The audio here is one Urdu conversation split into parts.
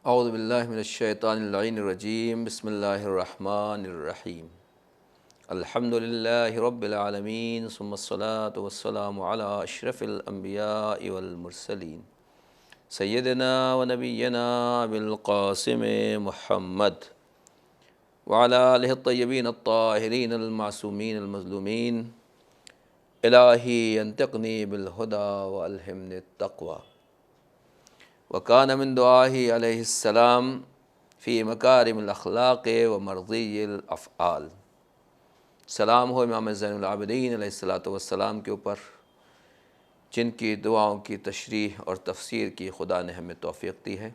اعوذ باللہ من الشیطان اللعین الرجیم بسم اللہ الرحمن الرحیم الحمد للہ رب العالمین ثم الصلاة والسلام علی اشرف الانبیاء والمرسلین سیدنا و نبینا بالقاسم محمد وعلی آلہ الطیبین الطاہرین المعصومین المظلومین الہی انطقنی بالہدی والہمنی التقوی وکان من دعاہی علیہ السلام فی مکارم الاخلاق و مرضی الافعال۔ سلام ہو امام زین العابدین علیہ السلام کے اوپر، جن کی دعاؤں کی تشریح اور تفسیر کی خدا نے ہمیں توفیق دی ہے۔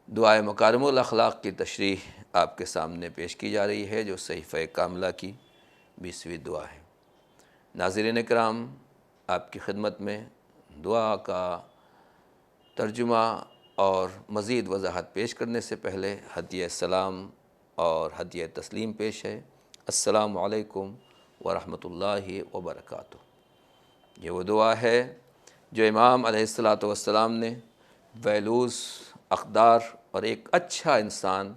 دعائے مکارم الاخلاق کی تشریح آپ کے سامنے پیش کی جا رہی ہے، جو صحیفہ کاملہ کی 20ویں دعا ہے۔ ناظرین کرام، آپ کی خدمت میں دعا کا ترجمہ اور مزید وضاحت پیش کرنے سے پہلے ہدیہ سلام اور ہدیہ تسلیم پیش ہے۔ السلام علیکم ورحمۃ اللہ وبرکاتہ۔ یہ وہ دعا ہے جو امام علیہ السلام نے ویلوز، اقدار اور ایک اچھا انسان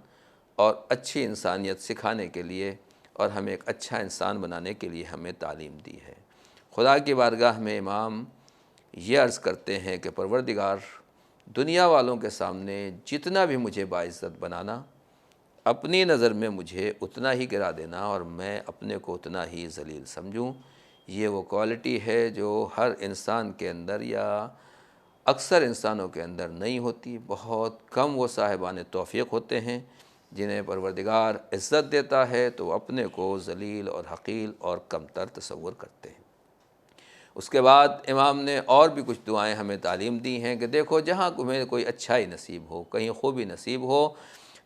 اور اچھی انسانیت سکھانے کے لیے اور ہمیں ایک اچھا انسان بنانے کے لیے ہمیں تعلیم دی ہے۔ خدا کی بارگاہ میں امام یہ عرض کرتے ہیں کہ پروردگار، دنیا والوں کے سامنے جتنا بھی مجھے باعزت بنانا، اپنی نظر میں مجھے اتنا ہی گرا دینا اور میں اپنے کو اتنا ہی ذلیل سمجھوں۔ یہ وہ کوالٹی ہے جو ہر انسان کے اندر یا اکثر انسانوں کے اندر نہیں ہوتی۔ بہت کم وہ صاحبان توفیق ہوتے ہیں جنہیں پروردگار عزت دیتا ہے تو وہ اپنے کو ذلیل اور حقیر اور کمتر تصور کرتے ہیں۔ اس کے بعد امام نے اور بھی کچھ دعائیں ہمیں تعلیم دی ہیں کہ دیکھو، جہاں تمہیں کوئی اچھائی نصیب ہو، کہیں خوبی نصیب ہو،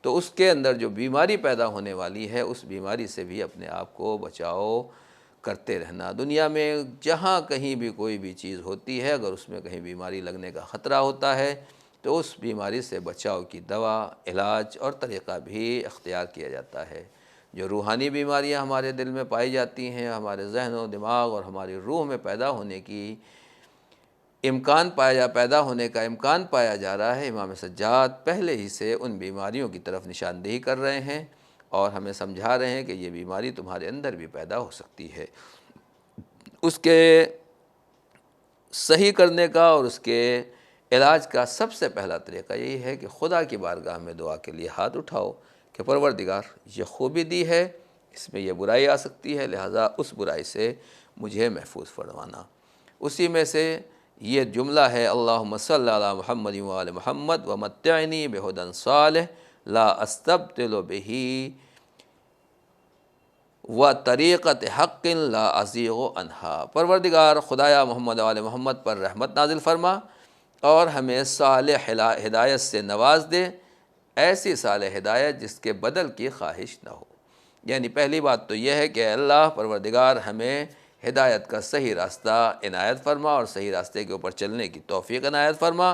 تو اس کے اندر جو بیماری پیدا ہونے والی ہے، اس بیماری سے بھی اپنے آپ کو بچاؤ کرتے رہنا۔ دنیا میں جہاں کہیں بھی کوئی بھی چیز ہوتی ہے، اگر اس میں کہیں بیماری لگنے کا خطرہ ہوتا ہے تو اس بیماری سے بچاؤ کی دوا، علاج اور طریقہ بھی اختیار کیا جاتا ہے۔ جو روحانی بیماریاں ہمارے دل میں پائی جاتی ہیں، ہمارے ذہن و دماغ اور ہماری روح میں پیدا ہونے کا امکان پایا جا رہا ہے، امام سجاد پہلے ہی سے ان بیماریوں کی طرف نشاندہی کر رہے ہیں اور ہمیں سمجھا رہے ہیں کہ یہ بیماری تمہارے اندر بھی پیدا ہو سکتی ہے۔ اس کے صحیح کرنے کا اور اس کے علاج کا سب سے پہلا طریقہ یہی ہے کہ خدا کی بارگاہ میں دعا کے لیے ہاتھ اٹھاؤ کہ پروردگار، یہ خوبی دی ہے، اس میں یہ برائی آ سکتی ہے، لہٰذا اس برائی سے مجھے محفوظ فرمانا۔ اسی میں سے یہ جملہ ہے، اللہم صلی علی محمد وآل محمد ومتعنی بہدی صالح لا استبدل بہ وطریقۃ حق لا ازیغ عنہا۔ پروردگار، خدایا محمد وآل محمد پر رحمت نازل فرما اور ہمیں صالح ہدایت سے نواز دے، ایسی صالح ہدایت جس کے بدل کی خواہش نہ ہو۔ یعنی پہلی بات تو یہ ہے کہ اے اللہ پروردگار، ہمیں ہدایت کا صحیح راستہ عنایت فرما اور صحیح راستے کے اوپر چلنے کی توفیق عنایت فرما،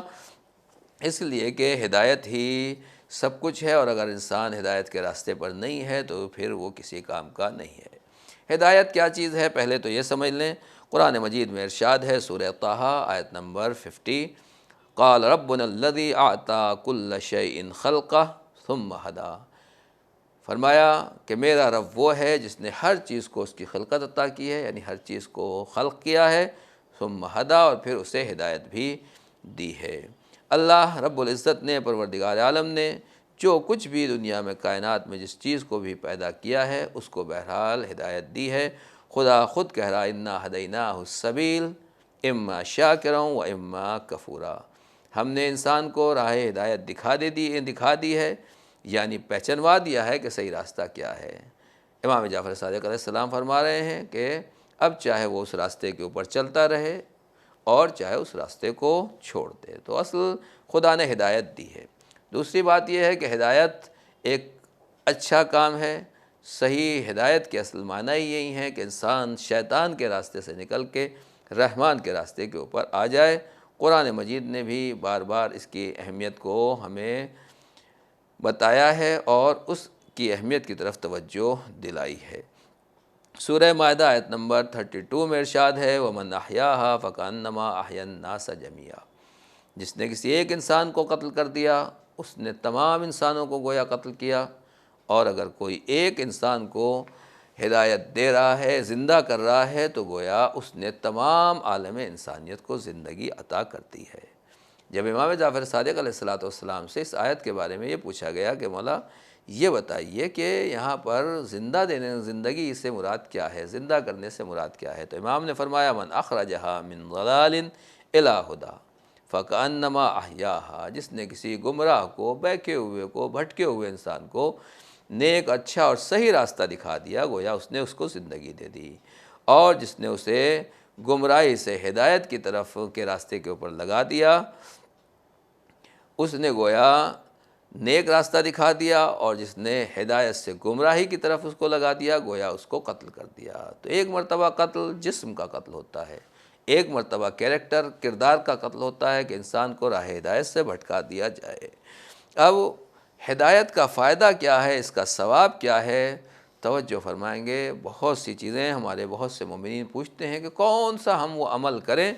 اس لیے کہ ہدایت ہی سب کچھ ہے، اور اگر انسان ہدایت کے راستے پر نہیں ہے تو پھر وہ کسی کام کا نہیں ہے۔ ہدایت کیا چیز ہے پہلے تو یہ سمجھ لیں۔ قرآن مجید میں ارشاد ہے، سورہ طٰہٰ آیت نمبر 50، قال ربنا الذی اعطی کل شیء خلقہ ثم ہدی۔ فرمایا کہ میرا رب وہ ہے جس نے ہر چیز کو اس کی خلقت عطا کی ہے، یعنی ہر چیز کو خلق کیا ہے، ثم ہدی، اور پھر اسے ہدایت بھی دی ہے۔ اللہ رب العزت نے، پروردگار عالم نے، جو کچھ بھی دنیا میں کائنات میں جس چیز کو بھی پیدا کیا ہے، اس کو بہرحال ہدایت دی ہے۔ خدا خود کہہ رہا، انا ہدیناہ السبیل اما شاکرا و اما کفورا۔ ہم نے انسان کو راہ ہدایت دکھا دی ہے، یعنی پہچنوا دیا ہے کہ صحیح راستہ کیا ہے۔ امام جعفر صادق علیہ السلام فرما رہے ہیں کہ اب چاہے وہ اس راستے کے اوپر چلتا رہے اور چاہے اس راستے کو چھوڑ دے، تو اصل خدا نے ہدایت دی ہے۔ دوسری بات یہ ہے کہ ہدایت ایک اچھا کام ہے۔ صحیح ہدایت کے اصل معنی ہی یہی ہے کہ انسان شیطان کے راستے سے نکل کے رحمان کے راستے کے اوپر آ جائے۔ قرآن مجید نے بھی بار بار اس کی اہمیت کو ہمیں بتایا ہے اور اس کی اہمیت کی طرف توجہ دلائی ہے۔ سورہ مائدہ آیت نمبر 32 میں ارشاد ہے، وَمَنْ أَحْيَاهَا فَكَأَنَّمَا أَحْيَا النَّاسَ جَمِيعًا۔ جس نے کسی ایک انسان کو قتل کر دیا اس نے تمام انسانوں کو گویا قتل کیا، اور اگر کوئی ایک انسان کو ہدایت دے رہا ہے، زندہ کر رہا ہے، تو گویا اس نے تمام عالم انسانیت کو زندگی عطا کرتی ہے۔ جب امام جعفر صادق علیہ السلام سے اس آیت کے بارے میں یہ پوچھا گیا کہ مولا یہ بتائیے کہ یہاں پر زندہ دینے، زندگی سے مراد کیا ہے، زندہ کرنے سے مراد کیا ہے، تو امام نے فرمایا من اخرجہا من ضلال الی ہدی فکأنما احیاہا، جس نے کسی گمراہ کو، بہکے ہوئے کو، بھٹکے ہوئے انسان کو نیک، اچھا اور صحیح راستہ دکھا دیا، گویا اس نے اس کو زندگی دے دی، اور جس نے اسے گمراہی سے ہدایت کی طرف کے راستے کے اوپر لگا دیا، اس نے گویا نیک راستہ دکھا دیا، اور جس نے ہدایت سے گمراہی کی طرف اس کو لگا دیا، گویا اس کو قتل کر دیا۔ تو ایک مرتبہ قتل جسم کا قتل ہوتا ہے، ایک مرتبہ کریکٹر، کردار کا قتل ہوتا ہے کہ انسان کو راہ ہدایت سے بھٹکا دیا جائے۔ اب ہدایت کا فائدہ کیا ہے، اس کا ثواب کیا ہے، توجہ فرمائیں گے۔ بہت سی چیزیں ہمارے بہت سے مومنین پوچھتے ہیں کہ کون سا ہم وہ عمل کریں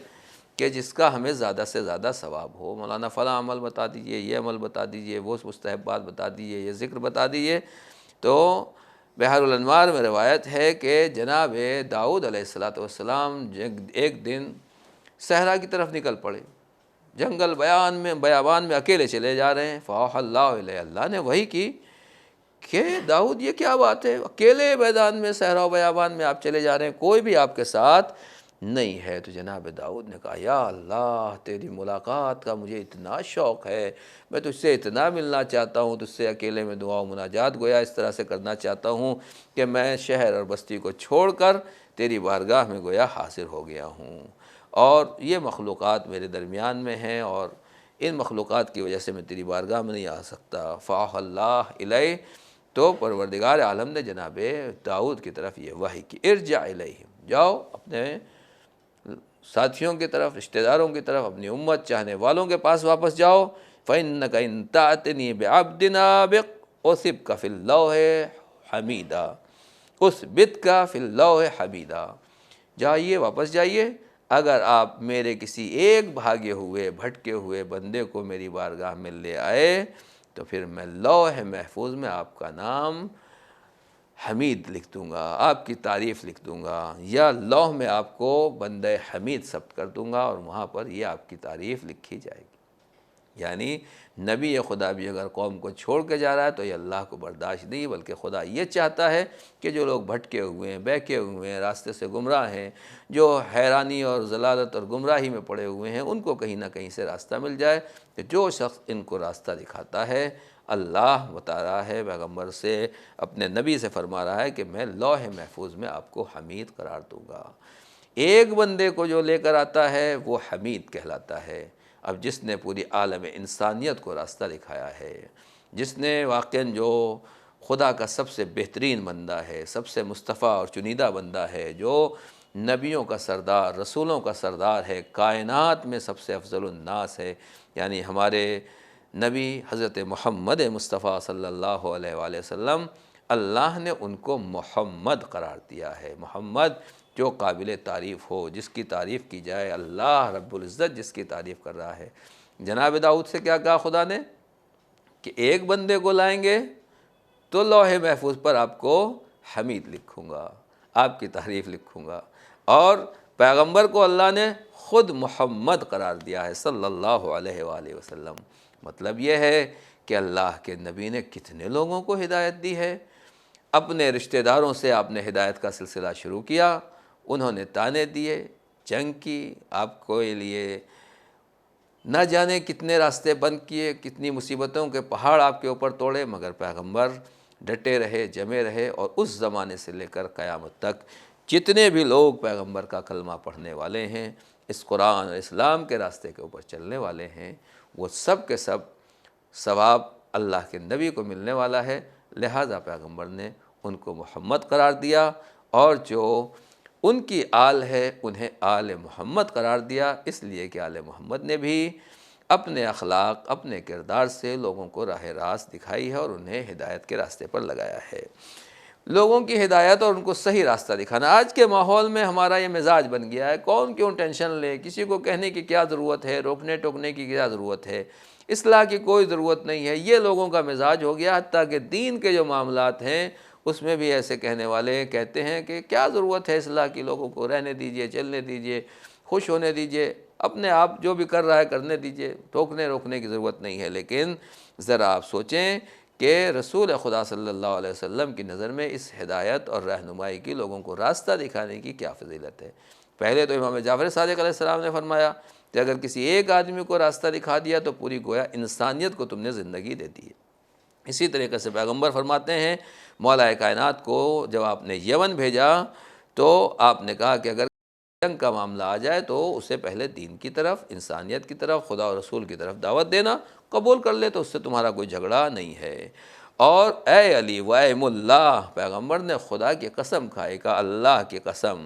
کہ جس کا ہمیں زیادہ سے زیادہ ثواب ہو، مولانا فلاں عمل بتا دیجئے، یہ عمل بتا دیجئے، وہ مستحبات بتا دیجئے، یہ ذکر بتا دیجئے۔ تو بحر الانوار میں روایت ہے کہ جناب داؤد علیہ السلام ایک دن صحرا کی طرف نکل پڑے، جنگل بیابان میں اکیلے چلے جا رہے ہیں، فاوحی اللہ علیہ، اللہ نے وحی کی کہ داؤد یہ کیا بات ہے، اکیلے میدان میں، صحرا و بیابان میں آپ چلے جا رہے ہیں، کوئی بھی آپ کے ساتھ نہیں ہے۔ تو جناب داؤد نے کہا یا اللہ، تیری ملاقات کا مجھے اتنا شوق ہے، میں تجھ سے اتنا ملنا چاہتا ہوں، تجھ سے اکیلے میں دعا و مناجات گویا اس طرح سے کرنا چاہتا ہوں کہ میں شہر اور بستی کو چھوڑ کر تیری بارگاہ میں گویا حاضر ہو گیا ہوں، اور یہ مخلوقات میرے درمیان میں ہیں، اور ان مخلوقات کی وجہ سے میں تیری بارگاہ میں نہیں آ سکتا۔ فاوحی اللہ الیہ، تو پروردگار عالم نے جناب داؤد کی طرف یہ وحی کی، ارجع الیہم، جاؤ اپنے ساتھیوں کی طرف، رشتہ داروں کی طرف، اپنی امت چاہنے والوں کے پاس واپس جاؤ۔ فَإِنَّكَ إِن تَأْتِنِي بِعَبْدٍ عَابِقٍ أُصِبْكَ فِي اللَّوْحِ حَمِيدًا، أُثْبِتْكَ فِي اللَّوْحِ حَمِيدًا، جائیے، واپس جائیے، اگر آپ میرے کسی ایک بھاگے ہوئے، بھٹکے ہوئے بندے کو میری بارگاہ میں لے آئے تو پھر میں لوح محفوظ میں آپ کا نام حمید لکھ دوں گا، آپ کی تعریف لکھ دوں گا، یا لوح میں آپ کو بندہ حمید ثبت کر دوں گا، اور وہاں پر یہ آپ کی تعریف لکھی جائے گی۔ یعنی نبی خدا بھی اگر قوم کو چھوڑ کے جا رہا ہے تو یہ اللہ کو برداشت نہیں، بلکہ خدا یہ چاہتا ہے کہ جو لوگ بھٹکے ہوئے ہیں، بہکے ہوئے ہیں، راستے سے گمراہ ہیں، جو حیرانی اور ضلالت اور گمراہی میں پڑے ہوئے ہیں، ان کو کہیں نہ کہیں سے راستہ مل جائے، کہ جو شخص ان کو راستہ دکھاتا ہے، اللہ بتا رہا ہے پیغمبر سے، اپنے نبی سے فرما رہا ہے کہ میں لوح محفوظ میں آپ کو حمید قرار دوں گا۔ ایک بندے کو جو لے کر آتا ہے وہ حمید کہلاتا ہے۔ اب جس نے پوری عالم انسانیت کو راستہ دکھایا ہے، جس نے واقعاً جو خدا کا سب سے بہترین بندہ ہے، سب سے مصطفیٰ اور چنیدہ بندہ ہے، جو نبیوں کا سردار، رسولوں کا سردار ہے، کائنات میں سب سے افضل الناس ہے، یعنی ہمارے نبی حضرت محمد مصطفیٰ صلی اللہ علیہ وآلہ وسلم، اللہ نے ان کو محمد قرار دیا ہے۔ محمد جو قابل تعریف ہو، جس کی تعریف کی جائے، اللہ رب العزت جس کی تعریف کر رہا ہے۔ جناب داؤد سے کیا کہا خدا نے کہ ایک بندے کو لائیں گے تو لوح محفوظ پر آپ کو حمید لکھوں گا، آپ کی تعریف لکھوں گا، اور پیغمبر کو اللہ نے خود محمد قرار دیا ہے صلی اللہ علیہ وآلہ وسلم۔ مطلب یہ ہے کہ اللہ کے نبی نے کتنے لوگوں کو ہدایت دی ہے۔ اپنے رشتہ داروں سے آپ نے ہدایت کا سلسلہ شروع کیا، انہوں نے طعنے دیے، جنگ کی، آپ کو لیے نہ جانے کتنے راستے بند کیے، کتنی مصیبتوں کے پہاڑ آپ کے اوپر توڑے، مگر پیغمبر ڈٹے رہے، جمے رہے، اور اس زمانے سے لے کر قیامت تک جتنے بھی لوگ پیغمبر کا کلمہ پڑھنے والے ہیں، اس قرآن اور اسلام کے راستے کے اوپر چلنے والے ہیں، وہ سب کے سب ثواب اللہ کے نبی کو ملنے والا ہے۔ لہذا پیغمبر نے ان کو محمد قرار دیا، اور جو ان کی آل ہے انہیں آل محمد قرار دیا، اس لیے کہ آل محمد نے بھی اپنے اخلاق، اپنے کردار سے لوگوں کو راہ راست دکھائی ہے اور انہیں ہدایت کے راستے پر لگایا ہے۔ لوگوں کی ہدایت اور ان کو صحیح راستہ دکھانا۔ آج کے ماحول میں ہمارا یہ مزاج بن گیا ہے، کون کیوں ٹینشن لے، کسی کو کہنے کی کیا ضرورت ہے، روکنے ٹوکنے کی کیا ضرورت ہے، اصلاح کی کوئی ضرورت نہیں ہے، یہ لوگوں کا مزاج ہو گیا۔ حتیٰ کہ دین کے جو معاملات ہیں اس میں بھی ایسے کہنے والے کہتے ہیں کہ کیا ضرورت ہے اصلاح کی، لوگوں کو رہنے دیجئے، چلنے دیجئے، خوش ہونے دیجئے، اپنے آپ جو بھی کر رہا ہے کرنے دیجئے، ٹوکنے روکنے کی ضرورت نہیں ہے۔ لیکن ذرا آپ سوچیں کہ رسول خدا صلی اللہ علیہ وسلم کی نظر میں اس ہدایت اور رہنمائی کی، لوگوں کو راستہ دکھانے کی کیا فضیلت ہے۔ پہلے تو امام جعفر صادق علیہ السلام نے فرمایا کہ اگر کسی ایک آدمی کو راستہ دکھا دیا تو پوری گویا انسانیت کو تم نے زندگی دے دی ہے۔ اسی طریقے سے پیغمبر فرماتے ہیں مولا کائنات کو جب آپ نے یمن بھیجا تو آپ نے کہا کہ اگر جنگ کا معاملہ آ جائے تو اسے پہلے دین کی طرف، انسانیت کی طرف، خدا اور رسول کی طرف دعوت دینا، قبول کر لے تو اس سے تمہارا کوئی جھگڑا نہیں ہے۔ اور اے علی و ایم اللہ، پیغمبر نے خدا کی قسم کھائی، کہا اللہ کی قسم،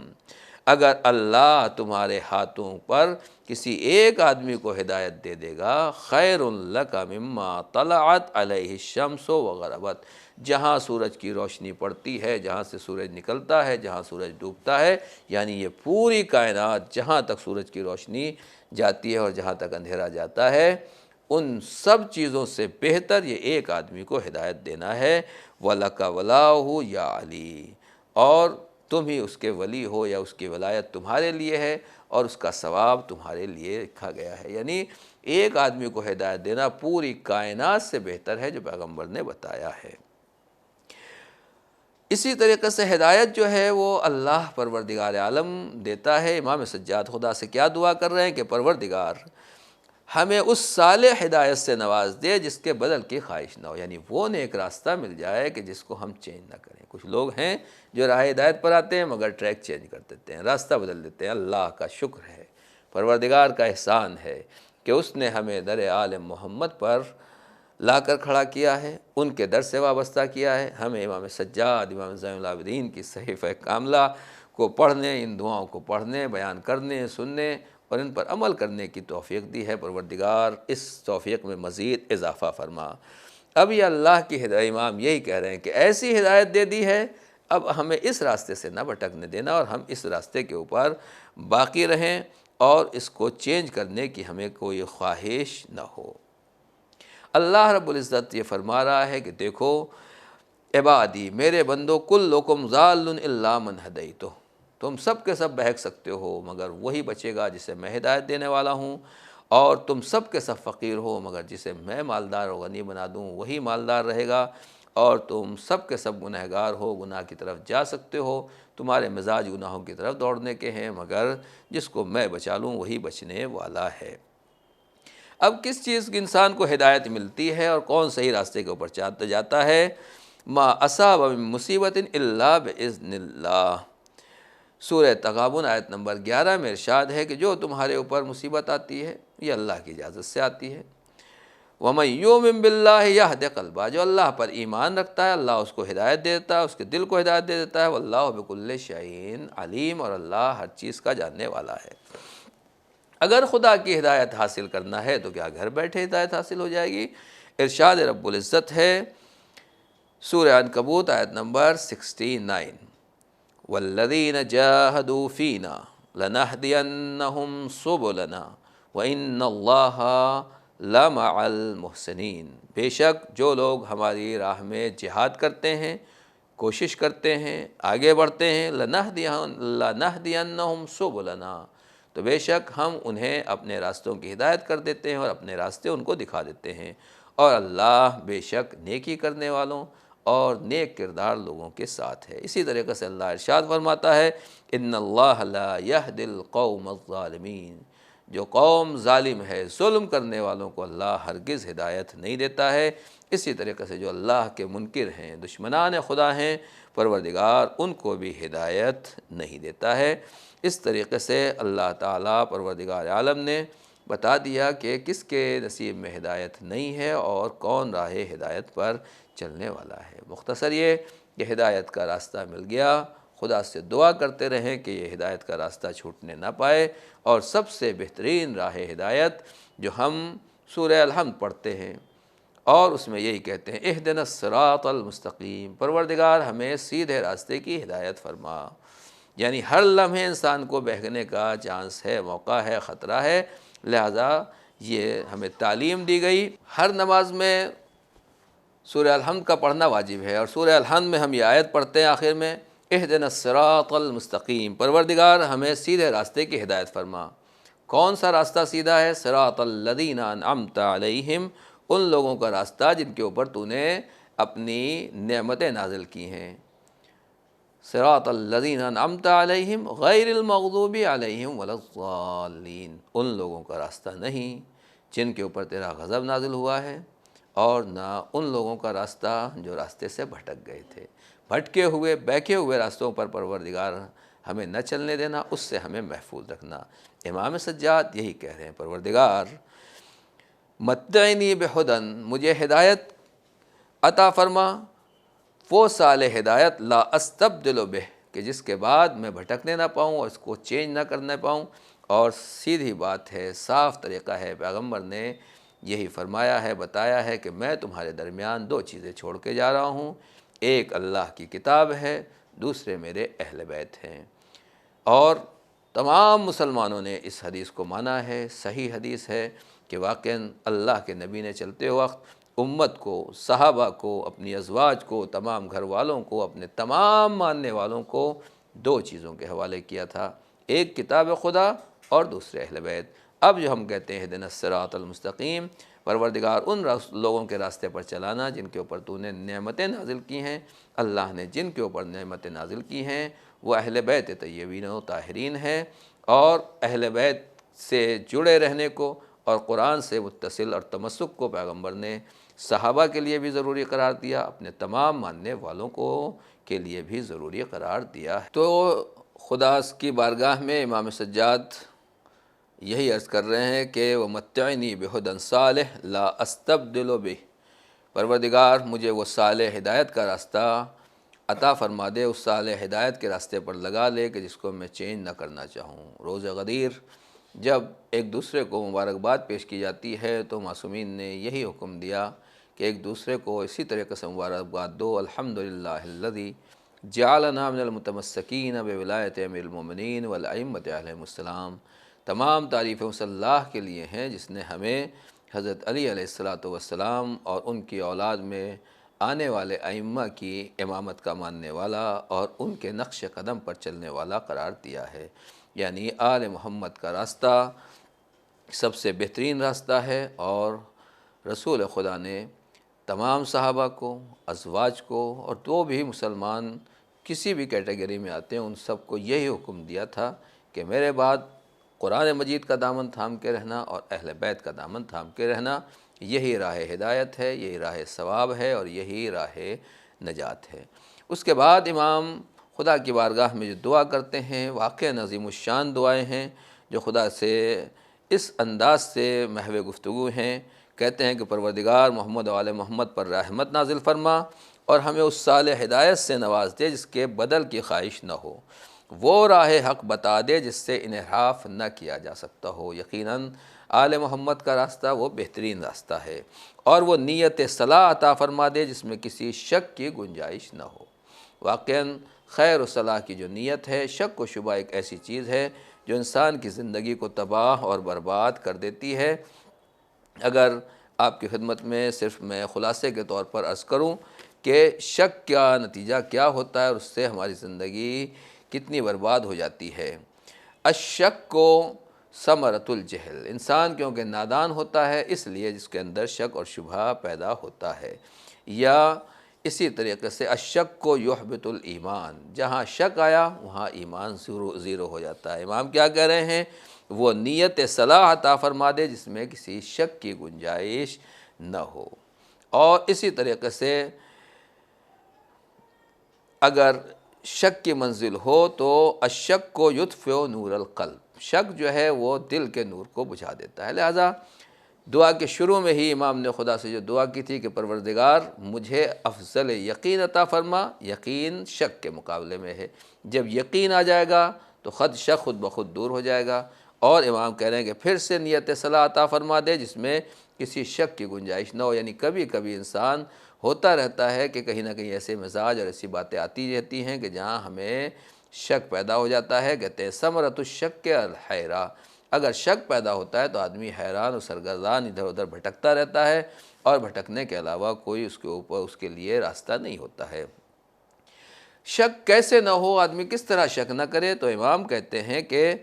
اگر اللہ تمہارے ہاتھوں پر کسی ایک آدمی کو ہدایت دے دے گا، خیر لک مما طلعت علیہ الشمس وغربت، جہاں سورج کی روشنی پڑتی ہے، جہاں سے سورج نکلتا ہے، جہاں سورج ڈوبتا ہے، یعنی یہ پوری کائنات جہاں تک سورج کی روشنی جاتی ہے اور جہاں تک اندھیرا جاتا ہے، ان سب چیزوں سے بہتر یہ ایک آدمی کو ہدایت دینا ہے۔ وَلَكَ وَلَاهُ یا علی، اور تم ہی اس کے ولی ہو یا اس کی ولایت تمہارے لیے ہے اور اس کا ثواب تمہارے لیے رکھا گیا ہے۔ یعنی ایک آدمی کو ہدایت دینا پوری کائنات سے بہتر ہے جو پیغمبر نے بتایا ہے۔ اسی طریقے سے ہدایت جو ہے وہ اللہ پروردگار عالم دیتا ہے۔ امام سجاد خدا سے کیا دعا کر رہے ہیں کہ پروردگار ہمیں اس صالح ہدایت سے نواز دے جس کے بدل کی خواہش نہ ہو، یعنی وہ نیک راستہ مل جائے کہ جس کو ہم چینج نہ کریں۔ کچھ لوگ ہیں جو راہ ہدایت پر آتے ہیں مگر ٹریک چینج کر دیتے ہیں، راستہ بدل دیتے ہیں۔ اللہ کا شکر ہے، پروردگار کا احسان ہے کہ اس نے ہمیں در آل محمد پر لا کر کھڑا کیا ہے، ان کے در سے وابستہ کیا ہے۔ ہمیں امام سجاد، امام زین العابدین کی صحیفہ کاملہ کو پڑھنے، ان دعاؤں کو پڑھنے، بیان کرنے، سننے اور ان پر عمل کرنے کی توفیق دی ہے۔ پروردگار اس توفیق میں مزید اضافہ فرما۔ اب یہ اللہ کی ہدایت، امام یہی کہہ رہے ہیں کہ ایسی ہدایت دے دی ہے، اب ہمیں اس راستے سے نہ بھٹکنے دینا اور ہم اس راستے کے اوپر باقی رہیں اور اس کو چینج کرنے کی ہمیں کوئی خواہش نہ ہو۔ اللہ رب العزت یہ فرما رہا ہے کہ دیکھو عبادی، میرے بندو، کلکم ضال الا من ہدیتہ، تم سب کے سب بہک سکتے ہو مگر وہی بچے گا جسے میں ہدایت دینے والا ہوں، اور تم سب کے سب فقیر ہو مگر جسے میں مالدار و غنی بنا دوں وہی مالدار رہے گا، اور تم سب کے سب گنہگار ہو، گناہ کی طرف جا سکتے ہو، تمہارے مزاج گناہوں کی طرف دوڑنے کے ہیں، مگر جس کو میں بچا لوں وہی بچنے والا ہے۔ اب کس چیز کی انسان کو ہدایت ملتی ہے اور کون صحیح راستے کے اوپر چلتا جاتا ہے؟ ما اصاب من مصیبت الا باذن اللہ، سورہ تغابن آیت نمبر 11 میں ارشاد ہے کہ جو تمہارے اوپر مصیبت آتی ہے یہ اللہ کی اجازت سے آتی ہے۔ وَمَن يُؤْمِن بِاللَّهِ يَهْدِ قَلْبَهُ، جو اللہ پر ایمان رکھتا ہے اللہ اس کو ہدایت دے دیتا ہے، اس کے دل کو ہدایت دے دیتا ہے۔ وَاللَّهُ بِكُلِّ شَيْءٍ علیم، اور اللہ ہر چیز کا جاننے والا ہے۔ اگر خدا کی ہدایت حاصل کرنا ہے تو کیا گھر بیٹھے ہدایت حاصل ہو جائے گی؟ ارشاد رب العزت ہے سورہ عنکبوت آیت نمبر 69، وَالَّذِينَ جَاهَدُوا فِينَا لَنَهْدِيَنَّهُمْ سُبُلَنَا وَإِنَّ اللَّهَ لَمَعَ الْمُحْسِنِينَ، بے شک جو لوگ ہماری راہ میں جہاد کرتے ہیں، کوشش کرتے ہیں، آگے بڑھتے ہیں، لَنَهْدِيَنَّهُمْ سُبُلَنَا، تو بے شک ہم انہیں اپنے راستوں کی ہدایت کر دیتے ہیں اور اپنے راستے ان کو دکھا دیتے ہیں، اور اللہ بے شک نیکی کرنے والوں اور نیک کردار لوگوں کے ساتھ ہے۔ اسی طریقے سے اللہ ارشاد فرماتا ہے ان اللہ لا یہدی القوم الظالمین، جو قوم ظالم ہے، ظلم کرنے والوں کو اللہ ہرگز ہدایت نہیں دیتا ہے۔ اسی طریقے سے جو اللہ کے منکر ہیں، دشمنان خدا ہیں، پروردگار ان کو بھی ہدایت نہیں دیتا ہے۔ اس طریقے سے اللہ تعالیٰ پروردگار عالم نے بتا دیا کہ کس کے نصیب میں ہدایت نہیں ہے اور کون راہ ہدایت پر چلنے والا ہے۔ مختصر یہ کہ ہدایت کا راستہ مل گیا، خدا سے دعا کرتے رہیں کہ یہ ہدایت کا راستہ چھوٹنے نہ پائے، اور سب سے بہترین راہ ہدایت جو ہم سورہ الحمد پڑھتے ہیں، اور اس میں یہی کہتے ہیں اہدنا الصراط المستقیم، پروردگار ہمیں سیدھے راستے کی ہدایت فرما۔ یعنی ہر لمحے انسان کو بہکنے کا چانس ہے، موقع ہے، خطرہ ہے، لہذا یہ ہمیں تعلیم دی گئی۔ ہر نماز میں سورہ الحمد کا پڑھنا واجب ہے، اور سورہ الحمد میں ہم یہ آیت پڑھتے ہیں آخر میں اہدنا الصراط المستقیم، پروردگار ہمیں سیدھے راستے کی ہدایت فرما۔ کون سا راستہ سیدھا ہے؟ صراط الذین انعمت علیہم، ان لوگوں کا راستہ جن کے اوپر تو نے اپنی نعمتیں نازل کی ہیں۔ صراط الذین انعمت علیہم غیر المغضوب علیہم ولا الضالین، ان لوگوں کا راستہ نہیں جن کے اوپر تیرا غضب نازل ہوا ہے، اور نہ ان لوگوں کا راستہ جو راستے سے بھٹک گئے تھے۔ بھٹکے ہوئے بہکے ہوئے راستوں پر پروردگار ہمیں نہ چلنے دینا، اس سے ہمیں محفوظ رکھنا۔ امام سجاد یہی کہہ رہے ہیں، پروردگار متعنی بہدن، مجھے ہدایت عطا فرما، وہ سال ہدایت لا استبدل بہ، کہ جس کے بعد میں بھٹکنے نہ پاؤں اور اس کو چینج نہ کرنے پاؤں۔ اور سیدھی بات ہے، صاف طریقہ ہے، پیغمبر نے یہی فرمایا ہے، بتایا ہے کہ میں تمہارے درمیان دو چیزیں چھوڑ کے جا رہا ہوں، ایک اللہ کی کتاب ہے، دوسرے میرے اہل بیت ہیں۔ اور تمام مسلمانوں نے اس حدیث کو مانا ہے، صحیح حدیث ہے کہ واقعاً اللہ کے نبی نے چلتے وقت امت کو، صحابہ کو، اپنی ازواج کو، تمام گھر والوں کو، اپنے تمام ماننے والوں کو دو چیزوں کے حوالے کیا تھا، ایک کتاب خدا اور دوسرے اہل بیت۔ اب جو ہم کہتے ہیں اہدنا الصراط المستقیم، پروردگار ان لوگوں کے راستے پر چلانا جن کے اوپر تو نے نعمتیں نازل کی ہیں۔ اللہ نے جن کے اوپر نعمتیں نازل کی ہیں وہ اہل بیت طیبین و طاہرین ہیں، اور اہل بیت سے جڑے رہنے کو اور قرآن سے متصل اور تمسک کو پیغمبر نے صحابہ کے لیے بھی ضروری قرار دیا، اپنے تمام ماننے والوں کو کے لیے بھی ضروری قرار دیا ہے۔ تو خدا کی بارگاہ میں امام سجاد یہی عرض کر رہے ہیں کہ وَمَتِّعْنِي بِهُدًى صَالِحٍ لَا أَسْتَبْدِلُ بِهِ، پروردگار مجھے وہ صالح ہدایت کا راستہ عطا فرما دے، اس صالح ہدایت کے راستے پر لگا لے کہ جس کو میں چینج نہ کرنا چاہوں۔ روز غدیر جب ایک دوسرے کو مبارکباد پیش کی جاتی ہے تو معصومین نے یہی حکم دیا کہ ایک دوسرے کو اسی طریقے سے مبارکباد دو، الحمدللہ الذی جعلنا من المتمسکین بولایت امیر المومنین والائمۃ علیہم السلام، تمام تعریفیں اس اللہ کے لیے ہیں جس نے ہمیں حضرت علی علیہ السلام اور ان کی اولاد میں آنے والے ائمہ کی امامت کا ماننے والا اور ان کے نقش قدم پر چلنے والا قرار دیا ہے۔ یعنی آل محمد کا راستہ سب سے بہترین راستہ ہے، اور رسول خدا نے تمام صحابہ کو، ازواج کو، اور جو بھی مسلمان کسی بھی کیٹیگری میں آتے ہیں ان سب کو یہی حکم دیا تھا کہ میرے بعد قرآن مجید کا دامن تھام کے رہنا اور اہل بیت کا دامن تھام کے رہنا، یہی راہ ہدایت ہے، یہی راہ ثواب ہے، اور یہی راہ نجات ہے۔ اس کے بعد امام خدا کی بارگاہ میں جو دعا کرتے ہیں، واقع عظیم الشان دعائیں ہیں جو خدا سے اس انداز سے محو گفتگو ہیں۔ کہتے ہیں کہ پروردگار محمد و آل محمد پر رحمت نازل فرما اور ہمیں اس صالح ہدایت سے نواز دے جس کے بدل کی خواہش نہ ہو، وہ راہ حق بتا دے جس سے انحراف نہ کیا جا سکتا ہو۔ یقیناً آل محمد کا راستہ وہ بہترین راستہ ہے، اور وہ نیت صلاح عطا فرما دے جس میں کسی شک کی گنجائش نہ ہو۔ واقعاً خیر و صلاح کی جو نیت ہے، شک و شبہ ایک ایسی چیز ہے جو انسان کی زندگی کو تباہ اور برباد کر دیتی ہے۔ اگر آپ کی خدمت میں صرف میں خلاصے کے طور پر عرض کروں کہ شک کا نتیجہ کیا ہوتا ہے اور اس سے ہماری زندگی کتنی برباد ہو جاتی ہے۔ الشک کو ثمرۃ الجہل، انسان کیونکہ نادان ہوتا ہے اس لیے جس کے اندر شک اور شبہ پیدا ہوتا ہے، یا اسی طریقے سے الشک کو یحبط الایمان، جہاں شک آیا وہاں ایمان زیرو ہو جاتا ہے۔ امام کیا کہہ رہے ہیں؟ وہ نیت صلاح عطا فرما دے جس میں کسی شک کی گنجائش نہ ہو۔ اور اسی طریقے سے اگر شک کی منزل ہو تو الشک کو یطفئ نور القلب، شک جو ہے وہ دل کے نور کو بجھا دیتا ہے۔ لہذا دعا کے شروع میں ہی امام نے خدا سے جو دعا کی تھی کہ پروردگار مجھے افضل یقین عطا فرما، یقین شک کے مقابلے میں ہے، جب یقین آ جائے گا تو شک خود بخود دور ہو جائے گا۔ اور امام کہہ رہے ہیں کہ پھر سے نیت صلاح عطا فرما دے جس میں کسی شک کی گنجائش نہ ہو۔ یعنی کبھی کبھی انسان ہوتا رہتا ہے کہ کہیں نہ کہیں ایسے مزاج اور ایسی باتیں آتی رہتی ہیں کہ جہاں ہمیں شک پیدا ہو جاتا ہے۔ کہتے ہیں ثمرۃ الشک الحیرہ، اگر شک پیدا ہوتا ہے تو آدمی حیران اور سرگردان ادھر ادھر بھٹکتا رہتا ہے، اور بھٹکنے کے علاوہ کوئی اس کے اوپر اس کے لیے راستہ نہیں ہوتا ہے۔ شک کیسے نہ ہو، آدمی کس طرح شک نہ کرے؟ تو امام کہتے ہیں کہ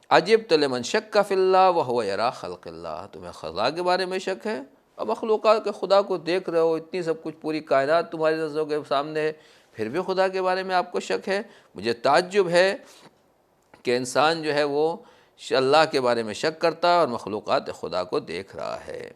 عجبت لمن شک فی اللہ وہو یری خلق اللہ، تمہیں خدا کے بارے میں شک ہے اور مخلوقات کے خدا کو دیکھ رہے ہو، اتنی سب کچھ پوری کائنات تمہاری نظروں کے سامنے ہے، پھر بھی خدا کے بارے میں آپ کو شک ہے۔ مجھے تعجب ہے کہ انسان جو ہے وہ اللہ کے بارے میں شک کرتا ہے اور مخلوقات خدا کو دیکھ رہا ہے۔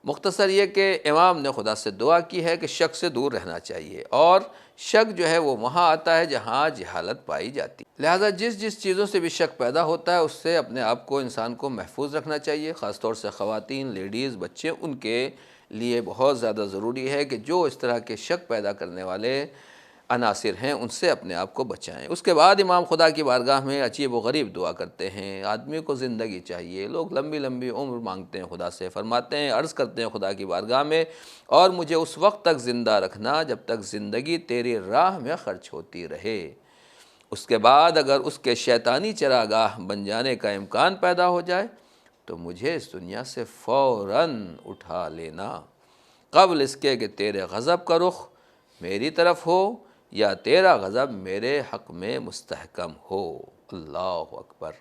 مختصر یہ کہ امام نے خدا سے دعا کی ہے کہ شک سے دور رہنا چاہیے، اور شک جو ہے وہ وہاں آتا ہے جہاں جہالت پائی جاتی ہے، لہٰذا جس چیزوں سے بھی شک پیدا ہوتا ہے اس سے اپنے آپ کو انسان کو محفوظ رکھنا چاہیے، خاص طور سے خواتین، لیڈیز، بچے، ان کے لیے بہت زیادہ ضروری ہے کہ جو اس طرح کے شک پیدا کرنے والے عناصر ہیں ان سے اپنے آپ کو بچائیں۔ اس کے بعد امام خدا کی بارگاہ میں عجیب و غریب دعا کرتے ہیں۔ آدمی کو زندگی چاہیے، لوگ لمبی لمبی عمر مانگتے ہیں خدا سے، فرماتے ہیں، عرض کرتے ہیں خدا کی بارگاہ میں، اور مجھے اس وقت تک زندہ رکھنا جب تک زندگی تیری راہ میں خرچ ہوتی رہے، اس کے بعد اگر اس کے شیطانی چراگاہ بن جانے کا امکان پیدا ہو جائے تو مجھے اس دنیا سے فوراً اٹھا لینا، قبل اس کے کہ تیرے غضب کا رخ میری طرف ہو یا تیرا غضب میرے حق میں مستحکم ہو۔ اللہ اکبر!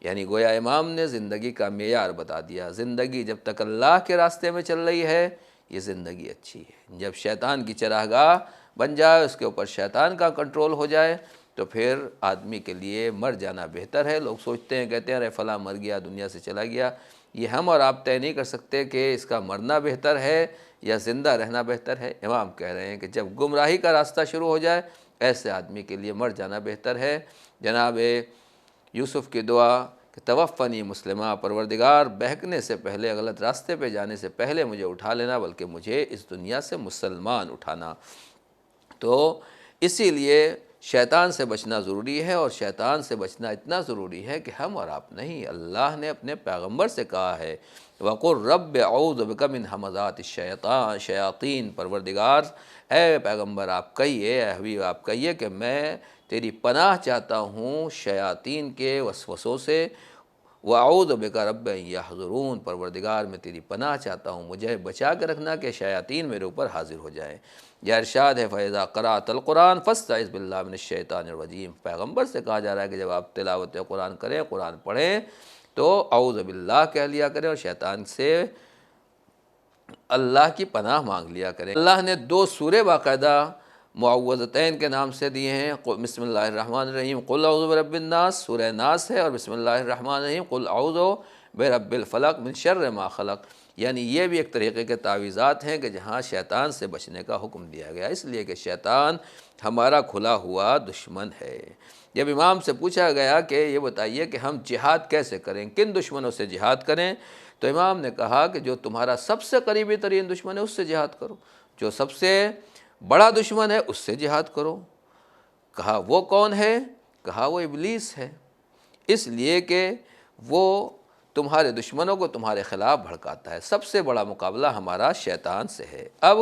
یعنی گویا امام نے زندگی کا معیار بتا دیا، زندگی جب تک اللہ کے راستے میں چل رہی ہے یہ زندگی اچھی ہے، جب شیطان کی چراگاہ بن جائے، اس کے اوپر شیطان کا کنٹرول ہو جائے تو پھر آدمی کے لیے مر جانا بہتر ہے۔ لوگ سوچتے ہیں، کہتے ہیں ارے فلاں مر گیا، دنیا سے چلا گیا، یہ ہم اور آپ طے نہیں کر سکتے کہ اس کا مرنا بہتر ہے یا زندہ رہنا بہتر ہے۔ امام کہہ رہے ہیں کہ جب گمراہی کا راستہ شروع ہو جائے ایسے آدمی کے لیے مر جانا بہتر ہے۔ جناب یوسف کی دعا کہ توفنی مسلمہ، پروردگار بہکنے سے پہلے، غلط راستے پہ جانے سے پہلے مجھے اٹھا لینا، بلکہ مجھے اس دنیا سے مسلمان اٹھانا۔ تو اسی لیے شیطان سے بچنا ضروری ہے، اور شیطان سے بچنا اتنا ضروری ہے کہ ہم اور آپ نہیں، اللہ نے اپنے پیغمبر سے کہا ہے وَقُلْ رَبِّ أَعُوذُ بِكَ مِنْ ہَمَزَاتِ الشَّيَاطِينِ، پروردگار اے پیغمبر آپ کہیے، اے حبیب آپ کہیے کہ میں تیری پناہ چاہتا ہوں شیاطین کے وسوسوں سے، وَأَعُوذُ بِكَ رَبِّ أَن يَحْضُرُونَ، پروردگار میں تیری پناہ چاہتا ہوں مجھے بچا کے رکھنا کہ شیاطین میرے اوپر حاضر ہو جائیں۔ یا ارشاد ہے فَإِذَا قَرَأْتَ الْقُرْآنَ فَاسْتَعِذْ بِاللَّهِ مِنَ الشَّيْطَانِ الرَّجِيمِ، پیغمبر سے کہا جا رہا ہے کہ جب آپ تلاوت قرآن کریں، قرآن پڑھیں تو اعوذ باللہ کہہ لیا کریں اور شیطان سے اللہ کی پناہ مانگ لیا کریں۔ اللہ نے 2 سورے باقاعدہ معوذتین کے نام سے دیے ہیں، بسم اللہ الرحمن الرحیم قل اعوذ برب الناس، سورہ ناس ہے، اور بسم اللہ الرحمن الرحیم قل اعوذ برب الفلق من شر ما خلق، یعنی یہ بھی ایک طریقے کے تعویذات ہیں کہ جہاں شیطان سے بچنے کا حکم دیا گیا، اس لیے کہ شیطان ہمارا کھلا ہوا دشمن ہے۔ جب امام سے پوچھا گیا کہ یہ بتائیے کہ ہم جہاد کیسے کریں، کن دشمنوں سے جہاد کریں، تو امام نے کہا کہ جو تمہارا سب سے قریبی ترین دشمن ہے اس سے جہاد کرو، جو سب سے بڑا دشمن ہے اس سے جہاد کرو۔ کہا وہ کون ہے؟ کہا وہ ابلیس ہے، اس لیے کہ وہ تمہارے دشمنوں کو تمہارے خلاف بھڑکاتا ہے، سب سے بڑا مقابلہ ہمارا شیطان سے ہے۔ اب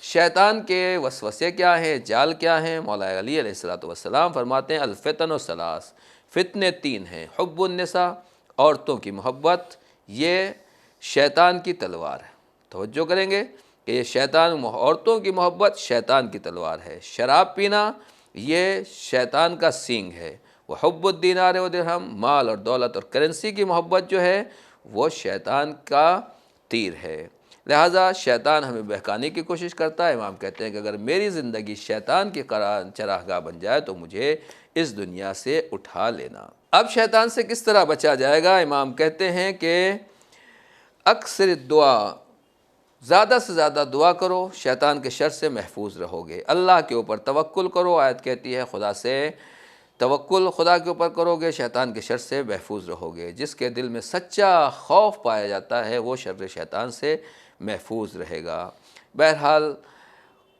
شیطان کے وسوسے کیا ہیں، جال کیا ہیں؟ مولا علی علیہ السلام فرماتے ہیں الفتن ثلاث، فتنے 3 ہیں، حب النساء، عورتوں کی محبت، یہ شیطان کی تلوار ہے۔ توجہ کریں گے کہ یہ عورتوں کی محبت شیطان کی تلوار ہے۔ شراب پینا یہ شیطان کا سینگ ہے۔ وحب الدینار و درہم، مال اور دولت اور کرنسی کی محبت جو ہے وہ شیطان کا تیر ہے۔ لہٰذا شیطان ہمیں بہکانے کی کوشش کرتا ہے۔ امام کہتے ہیں کہ اگر میری زندگی شیطان کی چراگاہ بن جائے تو مجھے اس دنیا سے اٹھا لینا۔ اب شیطان سے کس طرح بچا جائے گا؟ امام کہتے ہیں کہ اکثر دعا، زیادہ سے زیادہ دعا کرو، شیطان کے شر سے محفوظ رہو گے۔ اللہ کے اوپر توکل کرو، آیت کہتی ہے خدا سے توکل خدا کے اوپر کرو گے، شیطان کے شر سے محفوظ رہو گے۔ جس کے دل میں سچا خوف پایا جاتا ہے وہ شر شیطان سے محفوظ رہے گا۔ بہرحال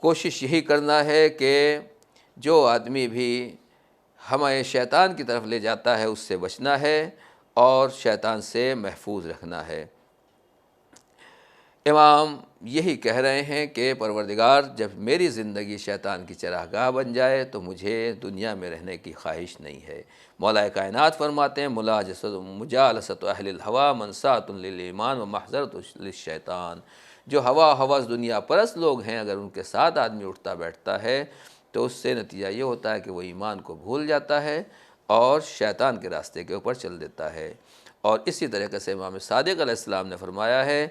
کوشش یہی کرنا ہے کہ جو آدمی بھی ہمیں شیطان کی طرف لے جاتا ہے اس سے بچنا ہے اور شیطان سے محفوظ رکھنا ہے۔ امام یہی کہہ رہے ہیں کہ پروردگار جب میری زندگی شیطان کی چراگاہ بن جائے تو مجھے دنیا میں رہنے کی خواہش نہیں ہے۔ مولا کائنات فرماتے ہیں مجالست اہل الہوا منسات للایمان و محضرۃ للشیطان، جو ہوا ہوس دنیا پرست لوگ ہیں اگر ان کے ساتھ آدمی اٹھتا بیٹھتا ہے تو اس سے نتیجہ یہ ہوتا ہے کہ وہ ایمان کو بھول جاتا ہے اور شیطان کے راستے کے اوپر چل دیتا ہے۔ اور اسی طریقے سے امام صادق علیہ السلام نے فرمایا ہے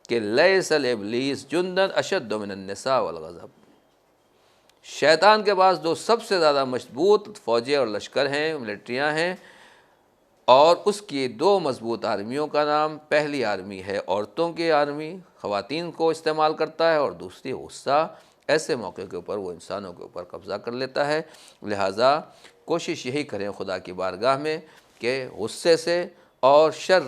کہ لیس الابلیس جندن اشد من النساء والغضب، شیطان کے پاس جو سب سے زیادہ مضبوط فوجیں اور لشکر ہیں، ملٹریاں ہیں، اور اس کی دو مضبوط آرمیوں کا نام، پہلی آرمی ہے عورتوں کی آرمی، خواتین کو استعمال کرتا ہے، اور دوسری غصہ، ایسے موقع کے اوپر وہ انسانوں کے اوپر قبضہ کر لیتا ہے۔ لہٰذا کوشش یہی کریں خدا کی بارگاہ میں کہ غصے سے اور شر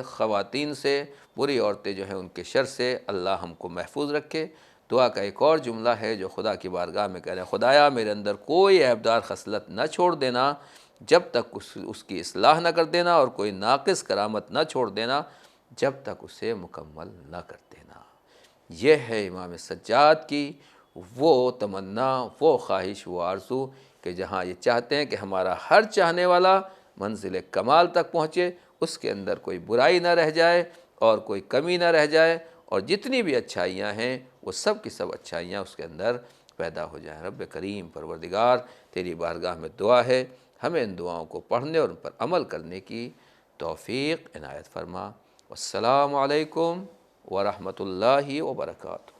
خواتین سے، بری عورتیں جو ہیں ان کے شر سے اللہ ہم کو محفوظ رکھے۔ دعا کا ایک اور جملہ ہے جو خدا کی بارگاہ میں کہہ رہے ہیں، خدایا میرے اندر کوئی عیبدار خصلت نہ چھوڑ دینا جب تک اس کی اصلاح نہ کر دینا، اور کوئی ناقص کرامت نہ چھوڑ دینا جب تک اسے مکمل نہ کر دینا۔ یہ ہے امام سجاد کی وہ تمنا، وہ خواہش، وہ آرزو کہ جہاں یہ چاہتے ہیں کہ ہمارا ہر چاہنے والا منزل کمال تک پہنچے، اس کے اندر کوئی برائی نہ رہ جائے اور کوئی کمی نہ رہ جائے، اور جتنی بھی اچھائیاں ہیں وہ سب کی سب اچھائیاں اس کے اندر پیدا ہو جائیں۔ رب کریم پروردگار تیری بارگاہ میں دعا ہے ہمیں ان دعاؤں کو پڑھنے اور ان پر عمل کرنے کی توفیق عنایت فرما۔ والسلام علیکم ورحمۃ اللہ وبرکاتہ۔